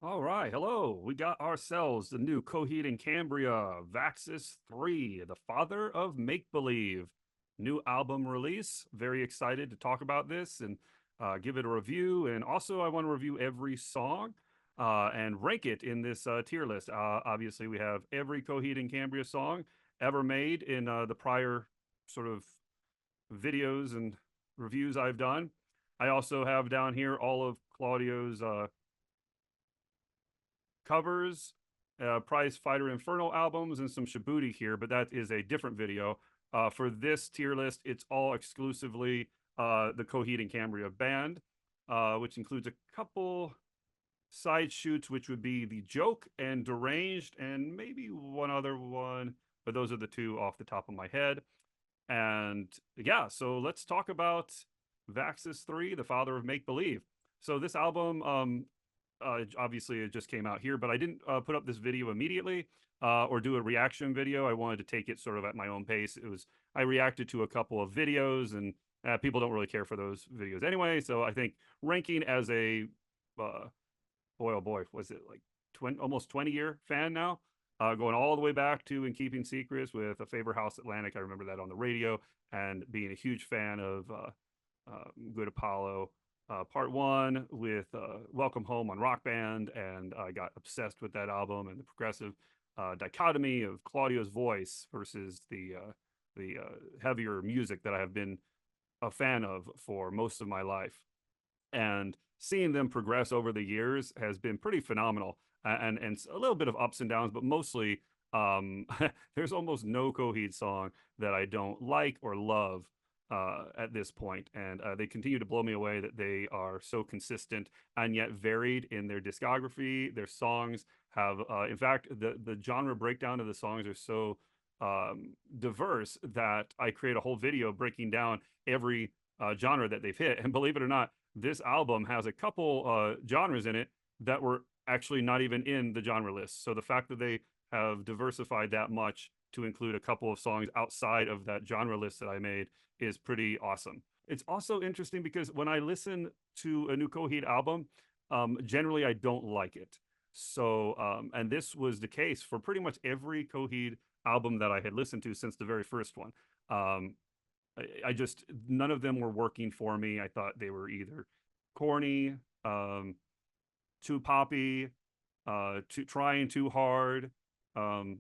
All right, hello. We got ourselves the new Coheed and Cambria Vaxis 3, the father of make believe. New album release. Very excited to talk about this and give it a review. And also, I want to review every song and rank it in this tier list. Obviously, we have every Coheed and Cambria song ever made in the prior sort of videos and reviews I've done. I also have down here all of Claudio's covers, Prize Fighter Inferno albums, and some Shibuti here, but that is a different video. For this tier list, it's all exclusively the Coheed and Cambria band, which includes a couple side shoots, which would be The Joke and Deranged, and maybe one other one, but those are the two off the top of my head. And yeah, so let's talk about Vaxis 3, the father of make believe. So this album, obviously it just came out here, but I didn't put up this video immediately or do a reaction video. I wanted to take it sort of at my own pace. I reacted to a couple of videos, and people don't really care for those videos anyway. So I think ranking as a uh, boy, oh boy, was it like almost 20-year fan now? Going all the way back to In Keeping Secrets with A Favor House Atlantic. I remember that on the radio and being a huge fan of Good Apollo Part One with Welcome Home on Rock Band, and I got obsessed with that album and the progressive dichotomy of Claudio's voice versus the heavier music that I have been a fan of for most of my life. And seeing them progress over the years has been pretty phenomenal, and a little bit of ups and downs, but mostly there's almost no Coheed song that I don't like or love at this point, and they continue to blow me away that they are so consistent and yet varied in their discography. Their songs have, in fact, the genre breakdown of the songs are so diverse that I create a whole video breaking down every genre that they've hit. And believe it or not, this album has a couple genres in it that were actually not even in the genre list. So the fact that they have diversified that much to include a couple of songs outside of that genre list that I made is pretty awesome. It's also interesting because when I listen to a new Coheed album, generally I don't like it. So, and this was the case for pretty much every Coheed album that I had listened to since the very first one. Um, I just none of them were working for me. I thought they were either corny, too poppy, too trying too hard, um,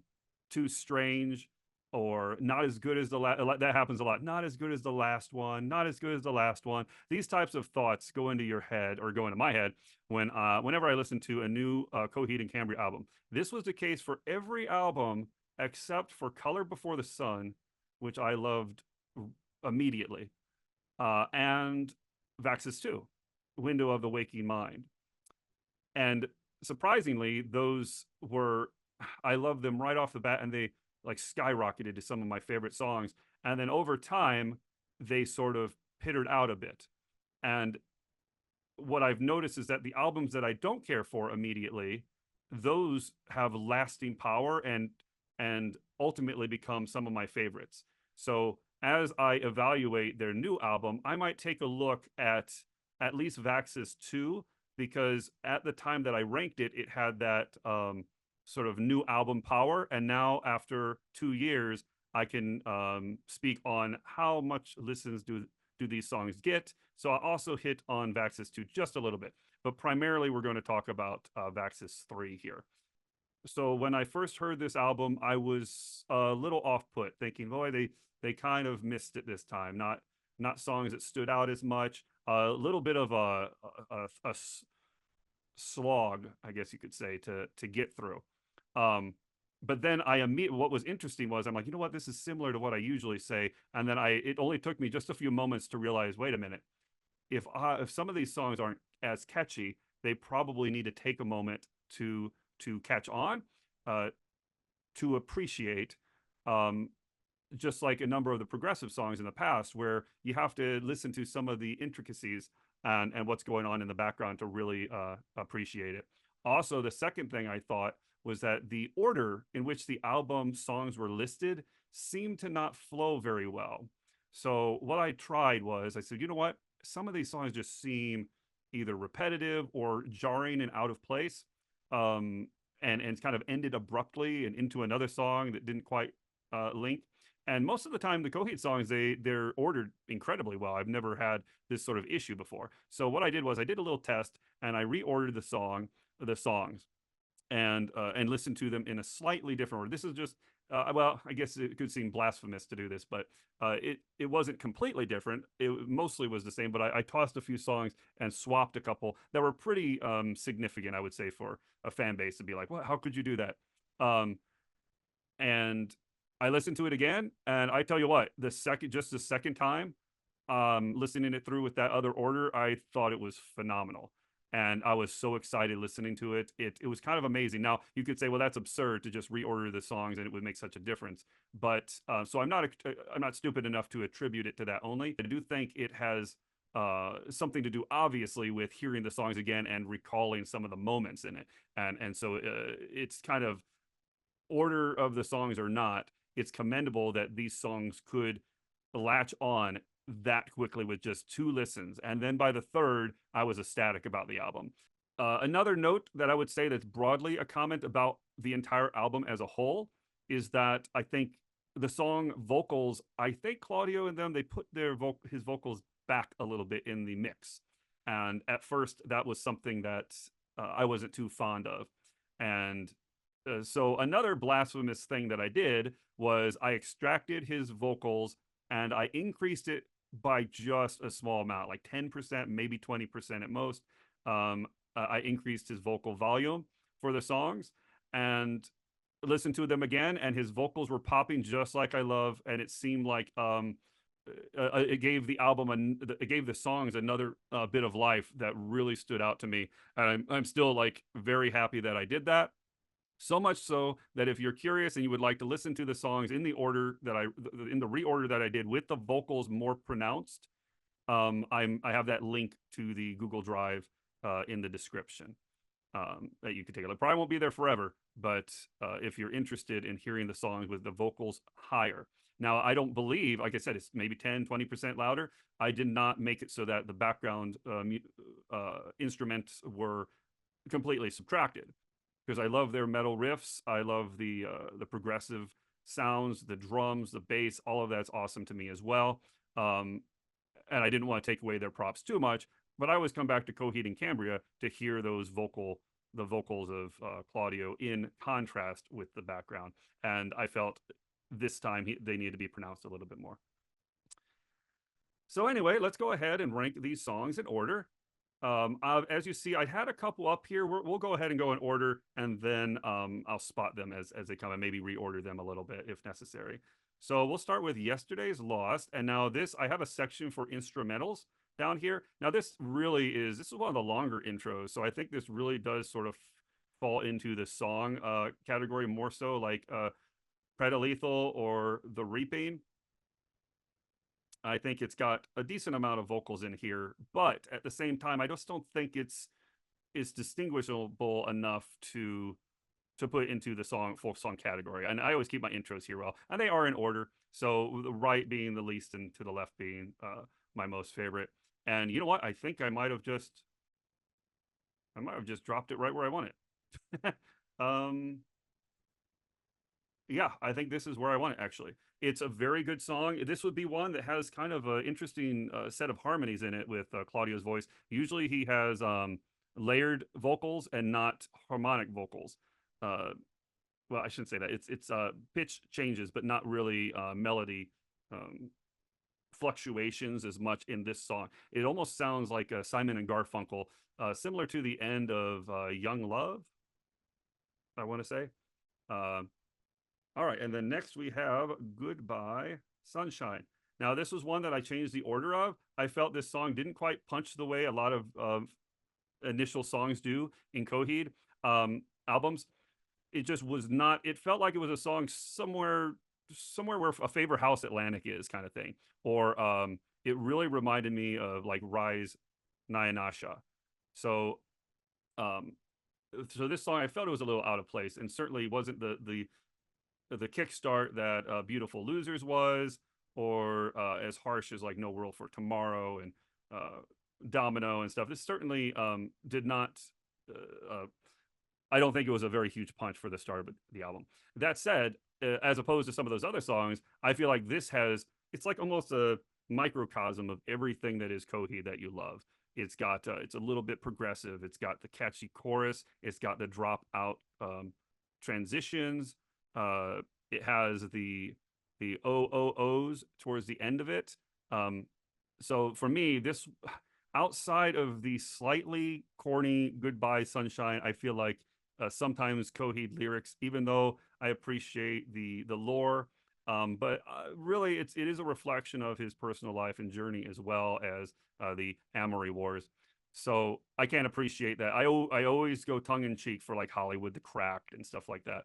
too strange, or not as good as the last. That happens a lot. Not as good as the last one. Not as good as the last one. These types of thoughts go into your head or go into my head whenever I listen to a new Coheed and Cambria album. This was the case for every album except for Color Before the Sun, which I loved immediately, and Vaxis 2, Window of the Waking Mind. And surprisingly, those were, I love them right off the bat, and they like skyrocketed to some of my favorite songs. And then over time, they sort of pittered out a bit. And what I've noticed is that the albums that I don't care for immediately, those have lasting power and ultimately become some of my favorites. So as I evaluate their new album, I might take a look at least Vaxis 2, because at the time that I ranked it, it had that sort of new album power. And now after 2 years, I can speak on how much listens do these songs get. So I also hit on Vaxis 2 just a little bit, but primarily we're going to talk about Vaxis 3 here. So when I first heard this album, I was a little off put, thinking, boy, they kind of missed it this time. Not songs that stood out as much. A little bit of a slog, I guess you could say, to get through. Um, but then what was interesting was I'm like, you know what, this is similar to what I usually say, and then it only took me just a few moments to realize, wait a minute, if some of these songs aren't as catchy, they probably need to take a moment to catch on, uh, to appreciate, um, just like a number of the progressive songs in the past, where you have to listen to some of the intricacies and what's going on in the background to really appreciate it. Also, the second thing I thought was that the order in which the album songs were listed seemed to not flow very well. So what I tried was I said, you know what? Some of these songs just seem either repetitive or jarring and out of place. um, and kind of ended abruptly and into another song that didn't quite link. And most of the time, the Coheed songs they're ordered incredibly well. I've never had this sort of issue before. So what I did was I did a little test and I reordered the songs, and listen to them in a slightly different order. This is just well, I guess it could seem blasphemous to do this, but it wasn't completely different. It mostly was the same, but I tossed a few songs and swapped a couple that were pretty significant, I would say, for a fan base to be like, "What? How could you do that?" Um, and I listened to it again, and I tell you what, the second time, listening it through with that other order, I thought it was phenomenal. And I was so excited listening to it. It was kind of amazing. Now you could say, well, that's absurd to just reorder the songs and it would make such a difference. But so I'm not stupid enough to attribute it to that only. I do think it has something to do, obviously, with hearing the songs again and recalling some of the moments in it. And so it's kind of order of the songs or not, it's commendable that these songs could latch on that quickly with just two listens. And then by the third, I was ecstatic about the album. Another note that I would say that's broadly a comment about the entire album as a whole is that I think the song vocals, I think Claudio and them, they put his vocals back a little bit in the mix. And at first, that was something that I wasn't too fond of. And so another blasphemous thing that I did was I extracted his vocals and I increased it by just a small amount, like 10%, maybe 20% at most. I increased his vocal volume for the songs and listened to them again, and his vocals were popping just like I love. And it seemed like it gave it gave the songs another bit of life that really stood out to me. And I'm still like very happy that I did that. So much so that if you're curious and you would like to listen to the songs in the order that in the reorder that I did with the vocals more pronounced, I have that link to the Google Drive in the description that you can take a look. Probably won't be there forever, but if you're interested in hearing the songs with the vocals higher. Now, I don't believe, like I said, it's maybe 10, 20% louder. I did not make it so that the background instruments were completely subtracted because I love their metal riffs. I love the progressive sounds, the drums, the bass. All of that's awesome to me as well. And I didn't want to take away their props too much, but I always come back to Coheed and Cambria to hear the vocals of Claudio in contrast with the background. And I felt this time they need to be pronounced a little bit more. So anyway, let's go ahead and rank these songs in order. As you see, I had a couple up here. We'll go ahead and go in order, and then I'll spot them as they come and maybe reorder them a little bit if necessary. So we'll start with Yesterday's Lost. And now I have a section for instrumentals down here. Now this is one of the longer intros. So I think this really does sort of fall into the song category more so like Predalethal or The Reaping. I think it's got a decent amount of vocals in here, but at the same time, I just don't think it's distinguishable enough to put into the folk song category. And I always keep my intros here well, and they are in order. So the right being the least, and to the left being my most favorite. And you know what? I think I might have just dropped it right where I want it. Yeah, I think this is where I want it, actually. It's a very good song. This would be one that has kind of an interesting set of harmonies in it with Claudio's voice. Usually he has layered vocals and not harmonic vocals. Well, I shouldn't say that. It's pitch changes, but not really melody fluctuations as much in this song. It almost sounds like Simon and Garfunkel, similar to the end of Young Love, I want to say. All right, and then next we have Goodbye Sunshine. Now, this was one that I changed the order of. I felt this song didn't quite punch the way a lot of initial songs do in Coheed albums. It just was not, it felt like it was a song somewhere where a favorite house Atlantic is kind of thing. Or it really reminded me of like Rise Nayanasha. So this song, I felt it was a little out of place and certainly wasn't the kickstart that Beautiful Losers was, or as harsh as like No World for Tomorrow and Domino and stuff. This certainly did not I don't think it was a very huge punch for the start of the album. That said, as opposed to some of those other songs, I feel like this has it's like almost a microcosm of everything that is Coheed that you love. It's got it's a little bit progressive. It's got the catchy chorus. It's got the drop out transitions. It has the OOOs towards the end of it. Um, so for me, this outside of the slightly corny "Goodbye Sunshine," I feel like sometimes Coheed lyrics, even though I appreciate the lore, but really it is a reflection of his personal life and journey as well as the Amory Wars. So I can't appreciate that. I always go tongue in cheek for like Hollywood the Cracked and stuff like that.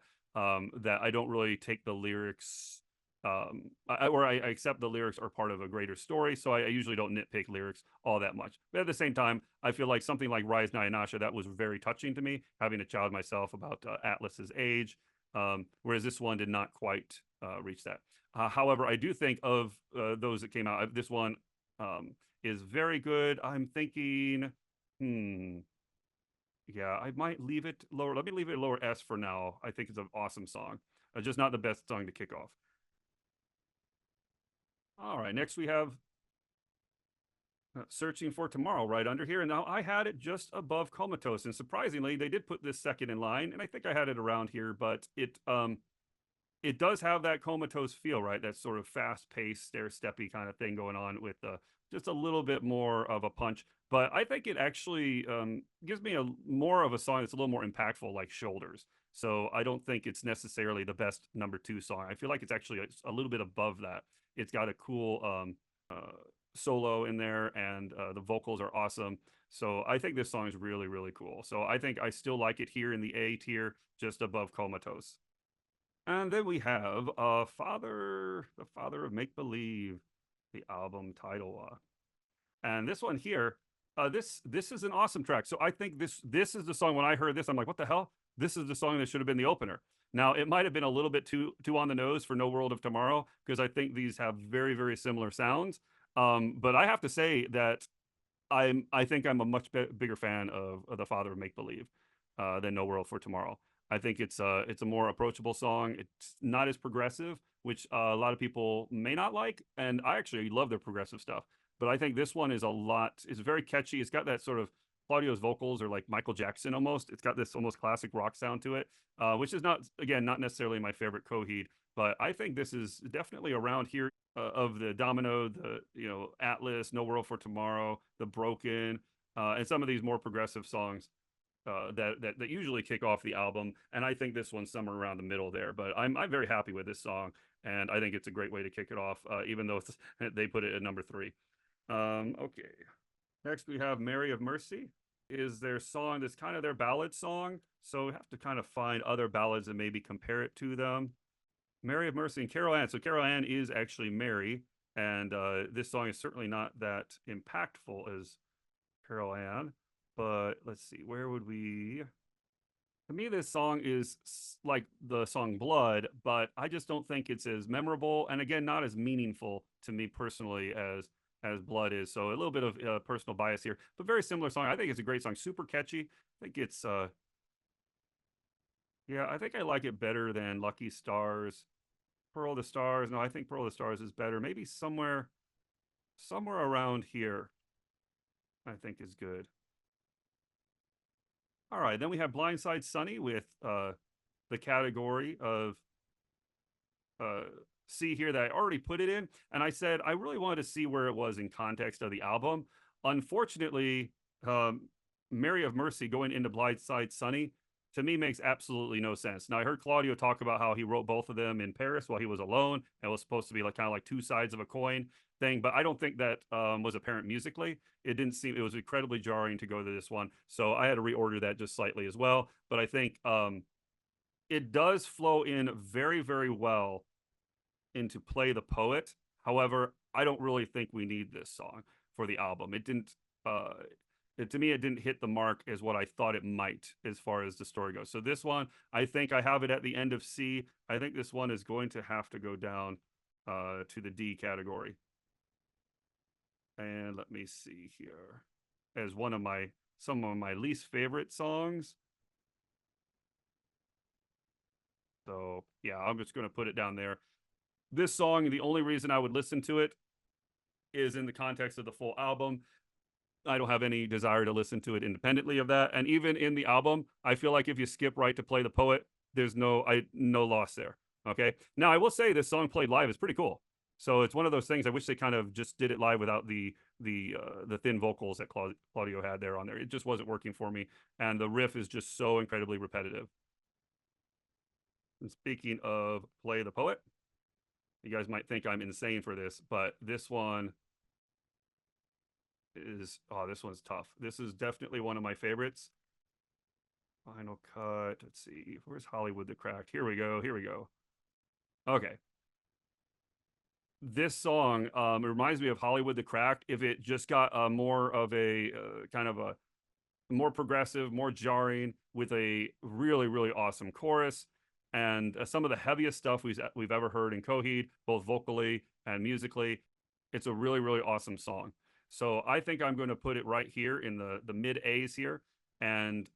That I don't really take the lyrics or I accept the lyrics are part of a greater story. So I usually don't nitpick lyrics all that much. But at the same time, I feel like something like Rise Nyanasha, that was very touching to me, having a child myself about Atlas's age, whereas this one did not quite reach that. However, I do think of those that came out, this one is very good. I'm thinking, yeah, I might leave it lower. Let me leave it lower S for now. I think it's an awesome song. Just not the best song to kick off. All right, next we have Searching for Tomorrow right under here. And now I had it just above Comatose. And surprisingly, they did put this second in line. And I think I had it around here, but it does have that Comatose feel, right? That sort of fast-paced, stair-steppy kind of thing going on with just a little bit more of a punch. But I think it actually gives me a more of a song that's a little more impactful, like Shoulders. So I don't think it's necessarily the best number two song. I feel like it's actually a little bit above that. It's got a cool solo in there, and the vocals are awesome. So I think this song is really, really cool. So I think I still like it here in the A tier, just above Comatose. And then we have the Father of Make Believe, the album title. And this one here, this is an awesome track. So I think this is the song. When I heard this, I'm like, what the hell? This is the song that should have been the opener. Now it might have been a little bit too on the nose for No World of Tomorrow, because I think these have very, very similar sounds. But I have to say that I think I'm a much bigger fan of the Father of Make Believe than No World for Tomorrow. I think it's a more approachable song. It's not as progressive, which a lot of people may not like, and I actually love their progressive stuff. But I think this one is it's very catchy. It's got that sort of Claudio's vocals are like Michael Jackson almost. It's got this almost classic rock sound to it, which is not necessarily my favorite Coheed, but I think this is definitely around here of the Domino, the Atlas, No World for Tomorrow, The Broken, and some of these more progressive songs that usually kick off the album. And I think this one's somewhere around the middle there. But I'm very happy with this song, and I think it's a great way to kick it off, even though they put it at number 3. Okay. Next we have Mary of Mercy. Is their song that's kind of their ballad song, so we have to kind of find other ballads and maybe compare it to them. Mary of Mercy and Carol Ann. So Carol Ann is actually Mary, and this song is certainly not that impactful as Carol Ann. But let's see, where would we? To me, this song is like the song Blood, but I just don't think it's as memorable, and again, not as meaningful to me personally as Blood is. So a little bit of personal bias here, but very similar song. I think it's a great song, super catchy. I think it's yeah, I think I like it better than Lucky Stars. Pearl of the Stars. No, I think Pearl of the Stars is better. Maybe somewhere around here, I think is good. All right, then we have Blindside Sunny with the category of C here that I already put it in. And I said I really wanted to see where it was in context of the album. Unfortunately, Mary of Mercy going into Blindside Sunny to me makes absolutely no sense. Now I heard Claudio talk about how he wrote both of them in Paris while he was alone. It was supposed to be like kind of like two sides of a coin thing, but I don't think that was apparent musically. It didn't seem, it was incredibly jarring to go to this one. So I had to reorder that just slightly as well. But I think it does flow in very, very well into Play the Poet. However, I don't really think we need this song for the album. It didn't to me, it didn't hit the mark as what I thought it might as far as the story goes. So this one, I think I have it at the end of C. I think this one is going to have to go down to the D category. And let me see here. As some of my least favorite songs. So yeah, I'm just going to put it down there. This song, the only reason I would listen to it is in the context of the full album. I don't have any desire to listen to it independently of that. And even in the album, I feel like if you skip right to Play the Poet, there's no loss there. Okay. Now I will say this song played live is pretty cool. So it's one of those things I wish they kind of just did it live without the thin vocals that Claudio had there on there. It just wasn't working for me, and the riff is just so incredibly repetitive. And speaking of Play the Poet, you guys might think I'm insane for this, but this one is this one's tough. This is definitely one of my favorites. Final cut. Let's see. Where's Hollywood the Cracked? Here we go. Here we go. Okay. This song reminds me of Hollywood the Cracked if it just got more of a kind of a more progressive, more jarring, with a really, really awesome chorus and some of the heaviest stuff we've ever heard in Coheed, both vocally and musically. It's a really, really awesome song. So I think I'm going to put it right here in the mid A's here, and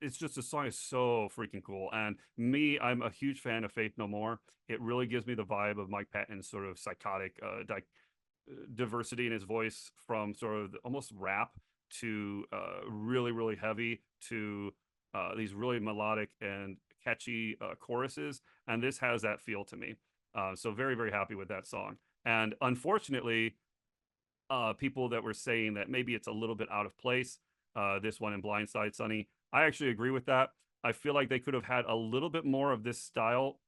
it's just, the song is so freaking cool. And me, I'm a huge fan of Faith No More. It really gives me the vibe of Mike Patton's sort of psychotic diversity in his voice, from sort of almost rap to really, really heavy to these really melodic and catchy choruses. And this has that feel to me. So very, very happy with that song. And unfortunately, people that were saying that maybe it's a little bit out of place, this one in Blindside Sunny, I actually agree with that. I feel like they could have had a little bit more of this style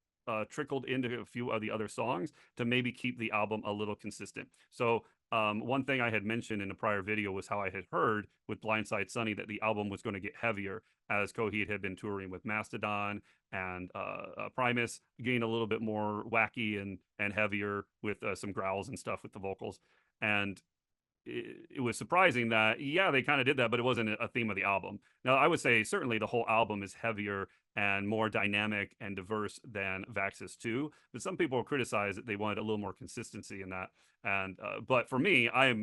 trickled into a few of the other songs to maybe keep the album a little consistent. So one thing I had mentioned in a prior video was how I had heard with Blindside Sunny that the album was going to get heavier as Coheed had been touring with Mastodon, and Primus, getting a little bit more wacky and heavier with some growls and stuff with the vocals. And it was surprising that, yeah, they kind of did that, but it wasn't a theme of the album. Now, I would say certainly the whole album is heavier and more dynamic and diverse than Vaxis 2, but some people criticize that they wanted a little more consistency in that. And but for me, I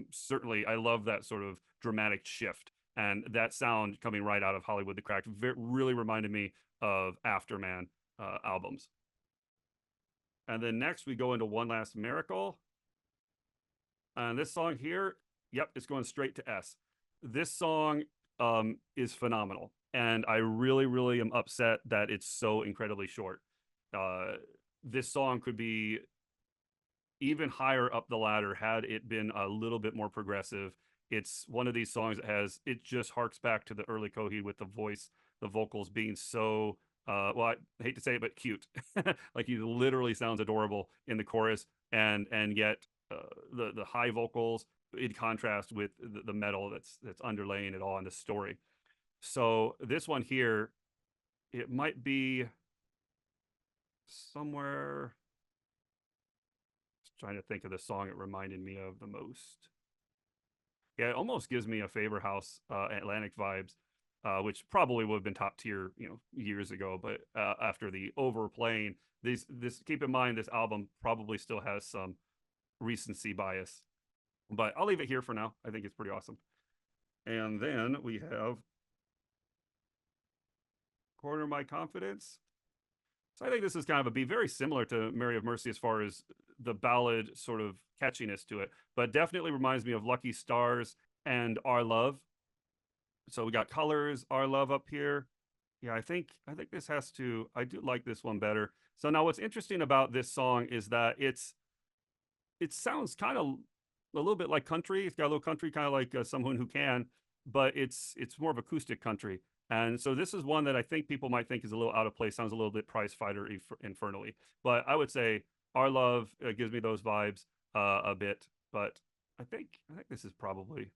love that sort of dramatic shift, and that sound coming right out of Hollywood the Cracked really reminded me of Afterman albums. And then next we go into One Last Miracle. And this song here, yep, it's going straight to S. This song is phenomenal, and I really, really am upset that it's so incredibly short. This song could be even higher up the ladder had it been a little bit more progressive. It's one of these songs that it just harks back to the early Coheed with the voice, the vocals being so, well, I hate to say it, but cute. Like, he literally sounds adorable in the chorus, and yet the high vocals in contrast with the metal that's underlaying it all in the story. So this one here, it might be somewhere. Just trying to think of the song it reminded me of the most. Yeah, it almost gives me a Favor House Atlantic vibes, which probably would have been top tier, years ago. But after the overplaying, this keep in mind, this album probably still has some recency bias. But I'll leave it here for now. I think it's pretty awesome. And then we have Corner My Confidence. So I think this is kind of be very similar to Mary of Mercy as far as the ballad sort of catchiness to it, but definitely reminds me of Lucky Stars and Our Love. So we got Colors, Our Love up here. Yeah, I think this has to, I do like this one better. So now what's interesting about this song is that it sounds kind of a little bit like country. It's got a little country, kind of like Someone Who Can, but it's more of acoustic country. And so this is one that I think people might think is a little out of place, sounds a little bit prize fighter infernally. But I would say Our Love gives me those vibes a bit. But I think this is probably,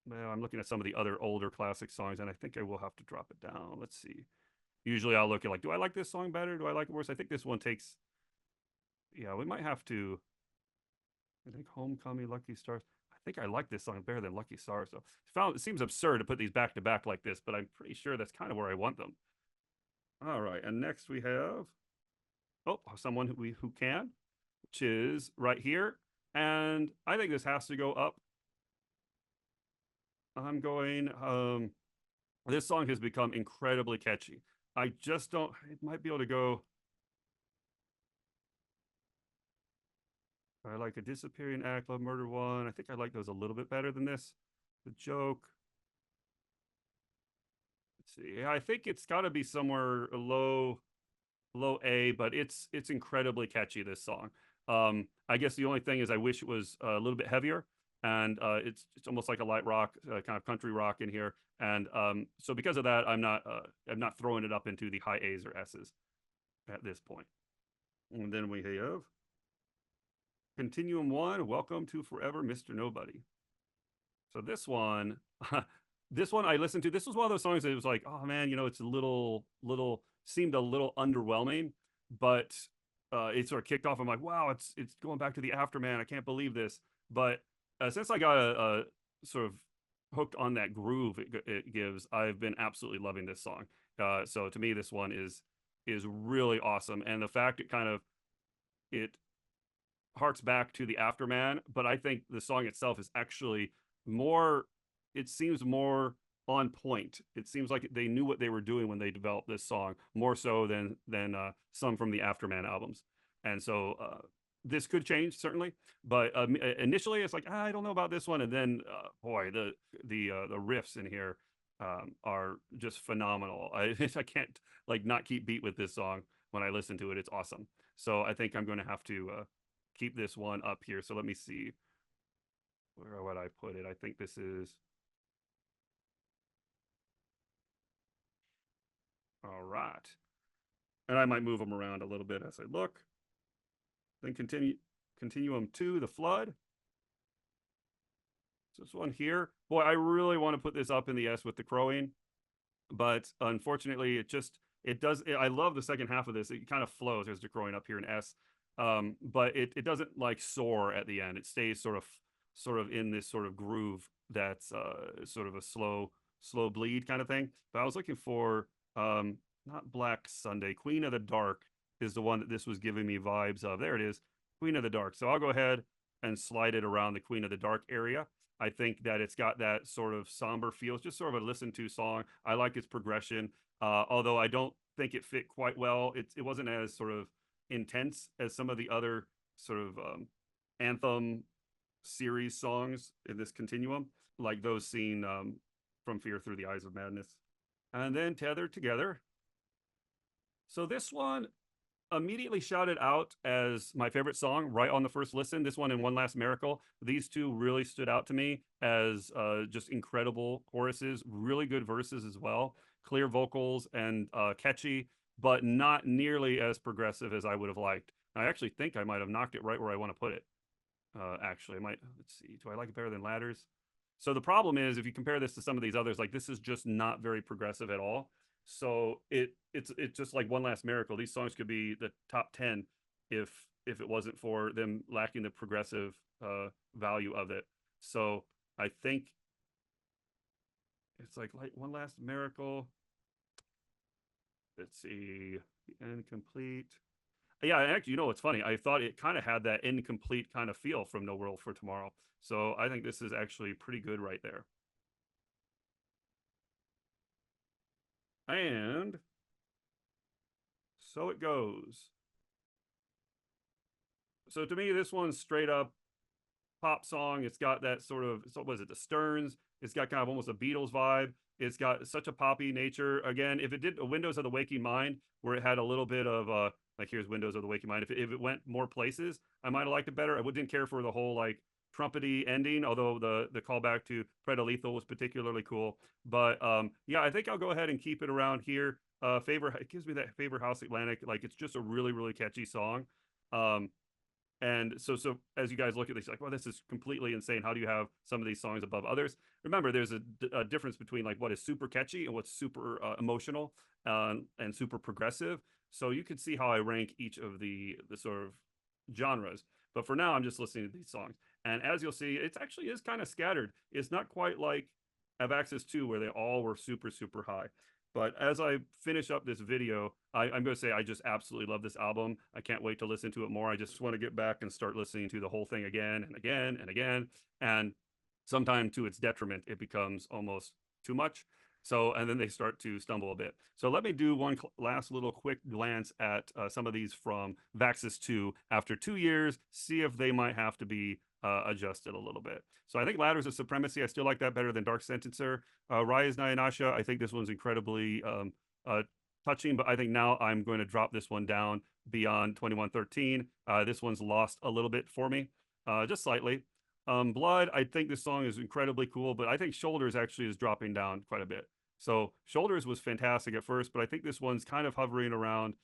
well, I'm looking at some of the other older classic songs, and I think I will have to drop it down. Let's see. Usually I'll look at, like, do I like this song better? Do I like it worse? I think this one takes, yeah, we might have to, I think Homecoming, Lucky Stars. I think I like this song better than Lucky Stars. So it seems absurd to put these back to back like this, but I'm pretty sure that's kind of where I want them. All right, and next we have Someone Who Can, which is right here, and I think this has to go up. I'm going This song has become incredibly catchy. I just don't, it might be able to go. I like a disappearing act, love murder one. I think I like those a little bit better than this. The joke. Let's see. Yeah, I think it's got to be somewhere low A, but it's incredibly catchy. This song. I guess the only thing is I wish it was a little bit heavier, and it's almost like a light rock, kind of country rock in here, and so because of that, I'm not throwing it up into the high A's or S's at this point. And then we have Continuum One. Welcome to Forever, Mr. Nobody. So this one, this one I listened to. This was one of those songs that was like, oh man, it's a little seemed a little underwhelming, but it sort of kicked off. I'm like, wow, it's going back to the Afterman. I can't believe this. But since I got a sort of hooked on that groove it gives, I've been absolutely loving this song. So to me, this one is really awesome, and the fact it harks back to the Afterman, but I think the song itself is actually more, it seems more on point. It seems like they knew what they were doing when they developed this song, more so than some from the Afterman albums. And so this could change certainly, but initially it's like I don't know about this one, and then boy, the riffs in here are just phenomenal. I can't like not keep beat with this song when I listen to it. It's awesome. So I think I'm going to have to keep this one up here. So let me see where would I put it. I think this is all right. And I might move them around a little bit as I look. Then continuum 2, the flood. So this one here, boy, I really want to put this up in the S with the crowing, but unfortunately, it does. I love the second half of this. It kind of flows as the crowing up here in S, but it doesn't like soar at the end. It stays sort of in this sort of groove that's sort of a slow bleed kind of thing. But I was looking for not Black Sunday, Queen of the Dark is the one that this was giving me vibes of. There it is, Queen of the Dark. So I'll go ahead and slide it around the Queen of the Dark area. I think that it's got that sort of somber feel. It's just sort of a listen to song. I like its progression, although I don't think it fit quite well. It wasn't as sort of intense as some of the other sort of anthem series songs in this continuum, like those seen from Fear Through the Eyes of Madness. And then Tethered Together. So this one immediately shouted out as my favorite song right on the first listen. This one and One Last Miracle. These two really stood out to me as just incredible choruses, really good verses as well, clear vocals and catchy, but not nearly as progressive as I would have liked. I actually think I might have knocked it right where I want to put it. Actually, I might, let's see, do I like it better than Ladders? So the problem is if you compare this to some of these others, like this is just not very progressive at all. So it's just like One Last Miracle. These songs could be the top 10 if it wasn't for them lacking the progressive value of it. So I think it's like One Last Miracle. Let's see, the Incomplete. Yeah, actually, what's funny? I thought it kind of had that incomplete kind of feel from No World for Tomorrow. So I think this is actually pretty good right there. And so it goes. So to me, this one's straight up pop song. It's got that sort of, so was it the Stearns? It's got kind of almost a Beatles vibe. It's got such a poppy nature. Again, if it did a Windows of the Waking Mind, where it had a little bit of like here's Windows of the Waking Mind. If it went more places, I might have liked it better. I didn't care for the whole like trumpety ending, although the callback to Predalethal was particularly cool. But yeah, I think I'll go ahead and keep it around here. It gives me that Favor House Atlantic. Like it's just a really, really catchy song. And so as you guys look at this, like, well, this is completely insane. How do you have some of these songs above others? Remember, there's a difference between like what is super catchy and what's super emotional and super progressive. So you can see how I rank each of the sort of genres. But for now, I'm just listening to these songs. And as you'll see, it actually is kind of scattered. It's not quite like Vaxis 2, where they all were super, super high. But as I finish up this video, I'm going to say I just absolutely love this album. I can't wait to listen to it more. I just want to get back and start listening to the whole thing again and again and again. And sometimes to its detriment, it becomes almost too much. So, and then they start to stumble a bit. So let me do one last little quick glance at some of these from Vaxis 2 after 2 years, see if they might have to be adjusted a little bit. So I think Ladders of Supremacy, I still like that better than Dark Sentencer. Rise Nyanasha, I think this one's incredibly touching, but I think now I'm going to drop this one down beyond 2113. This one's lost a little bit for me, just slightly. Blood, I think this song is incredibly cool, but I think Shoulders actually is dropping down quite a bit. So Shoulders was fantastic at first, but I think this one's kind of hovering around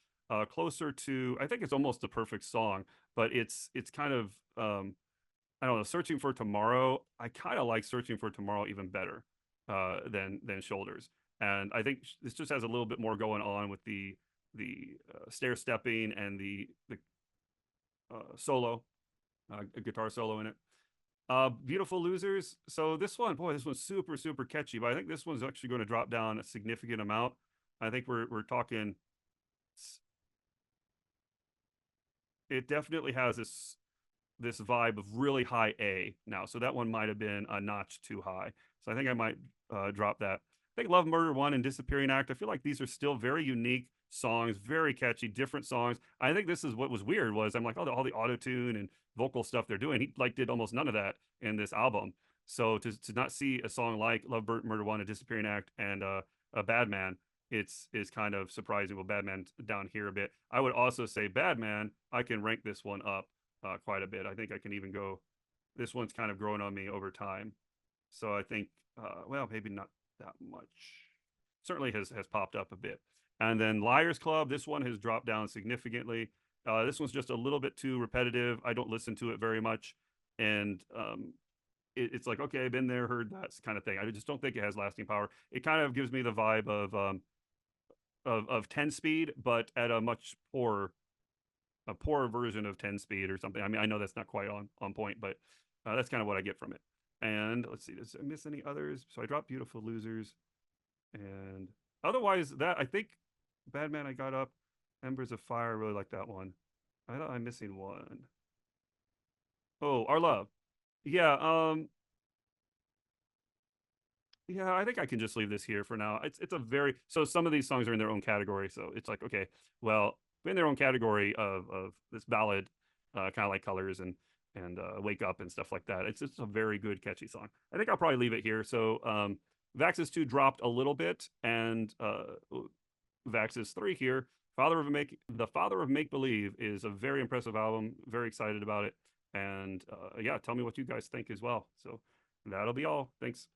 closer to, I think it's almost the perfect song, but it's kind of, I don't know, Searching for Tomorrow. I kind of like Searching for Tomorrow even better than Shoulders. And I think this just has a little bit more going on with the stair stepping and the solo, a guitar solo in it. Beautiful Losers. So this one, boy, this one's super, super catchy, but I think this one's actually going to drop down a significant amount. I think we're talking, it definitely has this vibe of really high A now. So that one might have been a notch too high. So I think I might drop that. I think Love, Murder 1 and Disappearing Act, I feel like these are still very unique songs, very catchy, different songs. I think this is what was weird was I'm like, oh, all the auto-tune and vocal stuff they're doing, he like did almost none of that in this album. So to not see a song like Love, Murder 1, A Disappearing Act, and a Bad Man, it's kind of surprising. Well, Bad Man down here a bit. I would also say Bad Man, I can rank this one up quite a bit. I think I can even go, this one's kind of grown on me over time. So I think, well, maybe not that much. Certainly has popped up a bit. And then Liars Club, this one has dropped down significantly. This one's just a little bit too repetitive. I don't listen to it very much. And it's like, okay, I've been there, heard that kind of thing. I just don't think it has lasting power. It kind of gives me the vibe of 10 speed, but at a much poorer version of 10 speed or something. I mean, I know that's not quite on point, but that's kind of what I get from it. And let's see, did I miss any others? So I dropped Beautiful Losers. And otherwise, that I think Bad Man I got up. Embers of Fire, I really like that one. I thought I'm missing one. Oh, Our Love. Yeah, yeah, I think I can just leave this here for now. It's a very, so some of these songs are in their own category, so it's like, okay, well, in their own category of this ballad, kind of like Colors and Wake Up and stuff like that. It's just a very good catchy song. I think I'll probably leave it here. So Vaxis 2 dropped a little bit, and Vaxis 3 here, The Father of Make Believe is a very impressive album. Very excited about it. And yeah, tell me what you guys think as well. So that'll be all. Thanks.